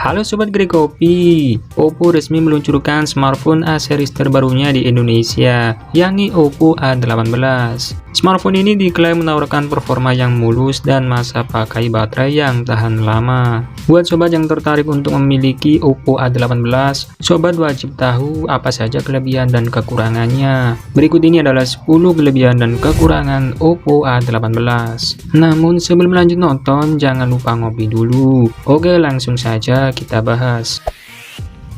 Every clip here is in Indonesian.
Halo Sobat Grekopi, Oppo resmi meluncurkan smartphone A series terbarunya di Indonesia, yakni Oppo A18. Smartphone ini diklaim menawarkan performa yang mulus dan masa pakai baterai yang tahan lama. Buat sobat yang tertarik untuk memiliki Oppo A18, sobat wajib tahu apa saja kelebihan dan kekurangannya. Berikut ini adalah 10 kelebihan dan kekurangan Oppo A18. Namun sebelum lanjut nonton, jangan lupa ngopi dulu. Oke, langsung saja kita bahas.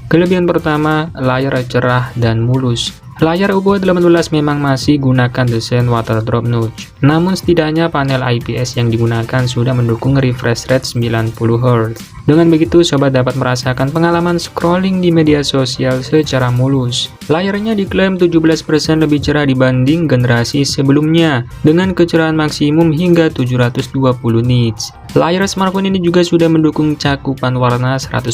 Kelebihan pertama, layar cerah dan mulus. Layar Oppo A18 memang masih gunakan desain water drop notch. Namun setidaknya panel IPS yang digunakan sudah mendukung refresh rate 90Hz. Dengan begitu, sobat dapat merasakan pengalaman scrolling di media sosial secara mulus. Layarnya diklaim 17% lebih cerah dibanding generasi sebelumnya, dengan kecerahan maksimum hingga 720 nits. Layar smartphone ini juga sudah mendukung cakupan warna 100%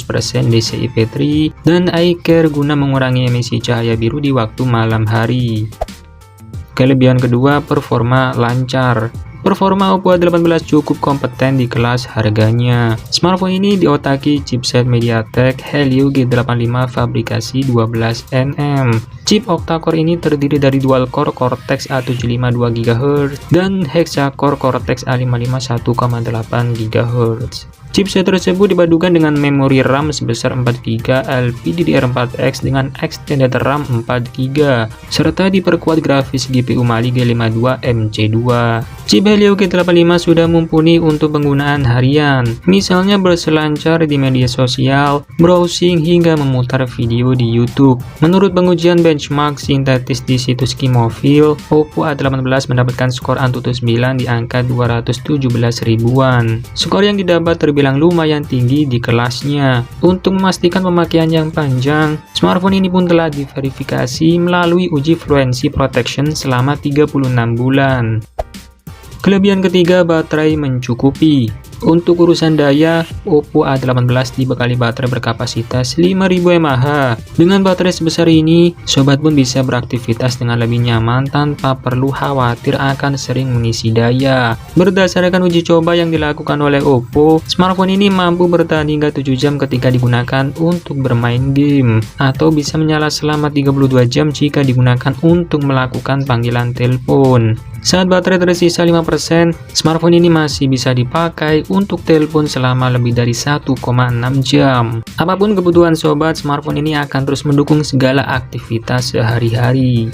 DCI-P3 dan eye care guna mengurangi emisi cahaya biru di waktu malam hari. Kelebihan kedua, performa lancar. Performa Oppo A18 cukup kompeten di kelas harganya. Smartphone ini diotaki chipset MediaTek Helio G85 fabrikasi 12nm. Chip octa-core ini terdiri dari dual core Cortex A75 2GHz dan hexa-core Cortex A55 1,8 GHz. Chipset tersebut dipadukan dengan memori RAM sebesar 4GB LPDDR4X dengan extended RAM 4GB, serta diperkuat grafis GPU Mali G52 MC2. Chip Helio G85 sudah mumpuni untuk penggunaan harian, misalnya berselancar di media sosial, browsing, hingga memutar video di YouTube. Menurut pengujian benchmark sintetis di situs Kimofil, Oppo A18 mendapatkan skor Antutu 9 di angka 217 ribuan. Skor yang didapat terbilang lumayan tinggi di kelasnya. Untuk memastikan pemakaian yang panjang, smartphone ini pun telah diverifikasi melalui uji fluency protection selama 36 bulan. Kelebihan ketiga, baterai mencukupi. Untuk urusan daya, Oppo A18 dibekali baterai berkapasitas 5000 mAh. Dengan baterai sebesar ini, sobat pun bisa beraktivitas dengan lebih nyaman tanpa perlu khawatir akan sering mengisi daya. Berdasarkan uji coba yang dilakukan oleh Oppo, smartphone ini mampu bertahan hingga 7 jam ketika digunakan untuk bermain game, atau bisa menyala selama 32 jam jika digunakan untuk melakukan panggilan telepon. Saat baterai tersisa 5%, smartphone ini masih bisa dipakai untuk telepon selama lebih dari 1,6 jam. Apapun kebutuhan sobat, smartphone ini akan terus mendukung segala aktivitas sehari-hari.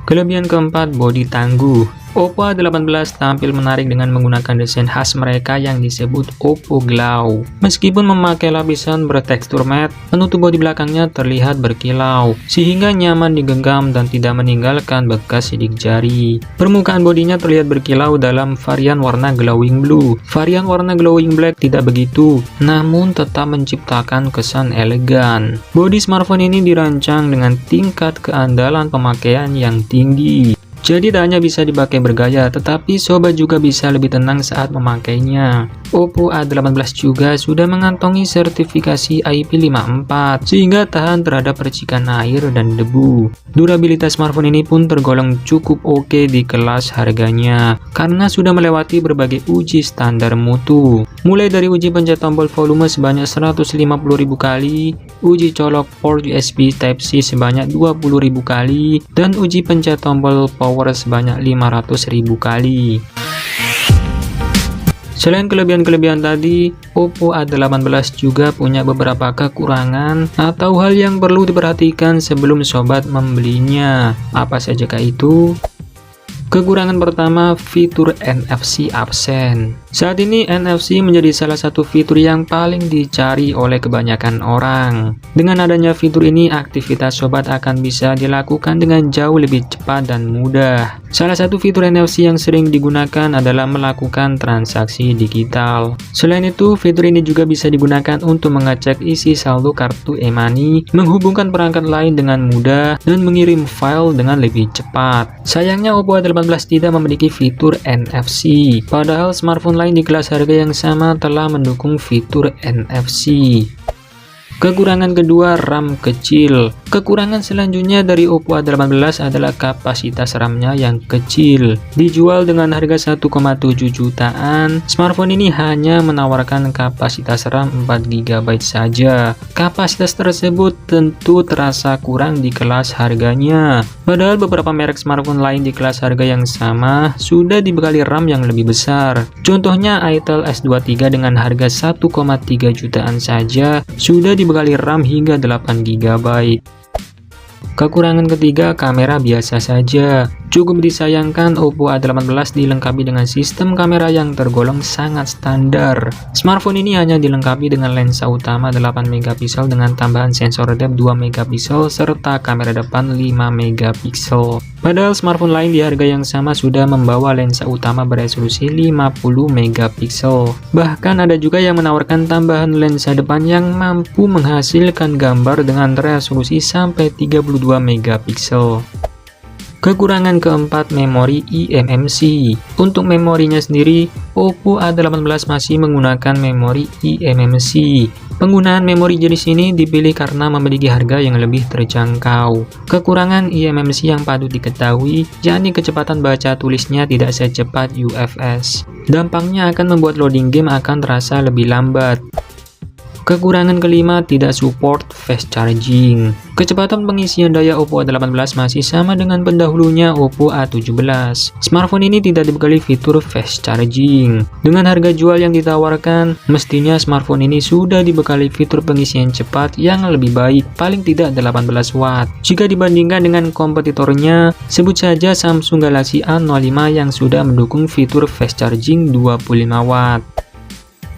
Kelebihan keempat, bodi tangguh. Oppo A18 tampil menarik dengan menggunakan desain khas mereka yang disebut Oppo Glow. Meskipun memakai lapisan bertekstur matte, penutup bodi belakangnya terlihat berkilau, sehingga nyaman digenggam dan tidak meninggalkan bekas sidik jari. Permukaan bodinya terlihat berkilau dalam varian warna glowing blue. Varian warna glowing black tidak begitu, namun tetap menciptakan kesan elegan. Bodi smartphone ini dirancang dengan tingkat keandalan pemakaian yang tinggi. Jadi tak hanya bisa dipakai bergaya, tetapi sobat juga bisa lebih tenang saat memakainya. Oppo A18 juga sudah mengantongi sertifikasi IP54, sehingga tahan terhadap percikan air dan debu. Durabilitas smartphone ini pun tergolong cukup oke di kelas harganya, karena sudah melewati berbagai uji standar mutu. Mulai dari uji pencet tombol volume sebanyak 150.000 kali, uji colok port USB Type-C sebanyak 20.000 kali, dan uji pencet tombol power sebanyak 500.000 kali. Selain kelebihan-kelebihan tadi, Oppo A18 juga punya beberapa kekurangan atau hal yang perlu diperhatikan sebelum sobat membelinya. Apa sajakah itu? Kekurangan pertama, fitur NFC absen. Saat ini NFC menjadi salah satu fitur yang paling dicari oleh kebanyakan orang. Dengan adanya fitur ini, aktivitas sobat akan bisa dilakukan dengan jauh lebih cepat dan mudah. Salah satu fitur NFC yang sering digunakan adalah melakukan transaksi digital. Selain itu, fitur ini juga bisa digunakan untuk mengecek isi saldo kartu e-money, menghubungkan perangkat lain dengan mudah, dan mengirim file dengan lebih cepat. Sayangnya Oppo A18 tidak memiliki fitur NFC, padahal smartphone lain di kelas harga yang sama telah mendukung fitur NFC. Kekurangan kedua, RAM kecil. Kekurangan selanjutnya dari Oppo A18 adalah kapasitas RAM-nya yang kecil. Dijual dengan harga 1,7 jutaan, smartphone ini hanya menawarkan kapasitas RAM 4 GB saja. Kapasitas tersebut tentu terasa kurang di kelas harganya. Padahal beberapa merek smartphone lain di kelas harga yang sama sudah dibekali RAM yang lebih besar. Contohnya Itel S23 dengan harga 1,3 jutaan saja sudah dibekali RAM hingga 8 GB. Kekurangan ketiga, kamera biasa saja. Cukup disayangkan Oppo A18 dilengkapi dengan sistem kamera yang tergolong sangat standar. Smartphone ini hanya dilengkapi dengan lensa utama 8 MP dengan tambahan sensor depth 2 MP serta kamera depan 5 MP. Padahal smartphone lain di harga yang sama sudah membawa lensa utama beresolusi 50 MP. Bahkan ada juga yang menawarkan tambahan lensa depan yang mampu menghasilkan gambar dengan resolusi sampai 32 MP. Kekurangan keempat, memori eMMC. Untuk memorinya sendiri, Oppo A18 masih menggunakan memori eMMC. Penggunaan memori jenis ini dipilih karena memiliki harga yang lebih terjangkau. Kekurangan eMMC yang patut diketahui, yakni kecepatan baca tulisnya tidak secepat UFS. Dampaknya akan membuat loading game akan terasa lebih lambat. Kekurangan kelima, tidak support fast charging. Kecepatan pengisian daya Oppo A18 masih sama dengan pendahulunya Oppo A17. Smartphone ini tidak dibekali fitur fast charging. Dengan harga jual yang ditawarkan, mestinya smartphone ini sudah dibekali fitur pengisian cepat yang lebih baik, paling tidak 18 watt. Jika dibandingkan dengan kompetitornya, sebut saja Samsung Galaxy A05 yang sudah mendukung fitur fast charging 25 watt.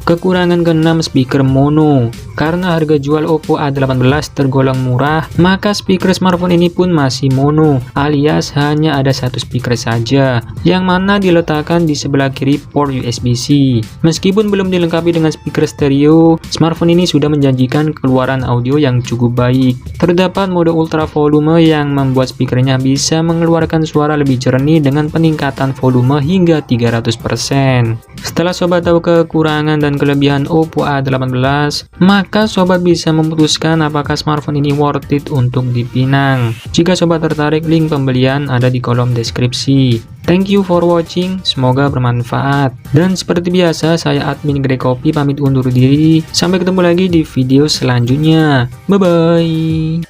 Kekurangan keenam, speaker mono. Karena harga jual Oppo A18 tergolong murah, maka speaker smartphone ini pun masih mono, alias hanya ada satu speaker saja, yang mana diletakkan di sebelah kiri port USB-C. Meskipun belum dilengkapi dengan speaker stereo, smartphone ini sudah menjanjikan keluaran audio yang cukup baik. Terdapat mode ultra volume yang membuat speakernya bisa mengeluarkan suara lebih jernih dengan peningkatan volume hingga 300%. Setelah sobat tahu kekurangan dan kelebihan Oppo A18, maka sobat bisa memutuskan apakah smartphone ini worth it untuk dipinang. Jika sobat tertarik, link pembelian ada di kolom deskripsi. Thank you for watching, semoga bermanfaat. Dan seperti biasa, saya admin Greg Kopi pamit undur diri. Sampai ketemu lagi di video selanjutnya. Bye bye.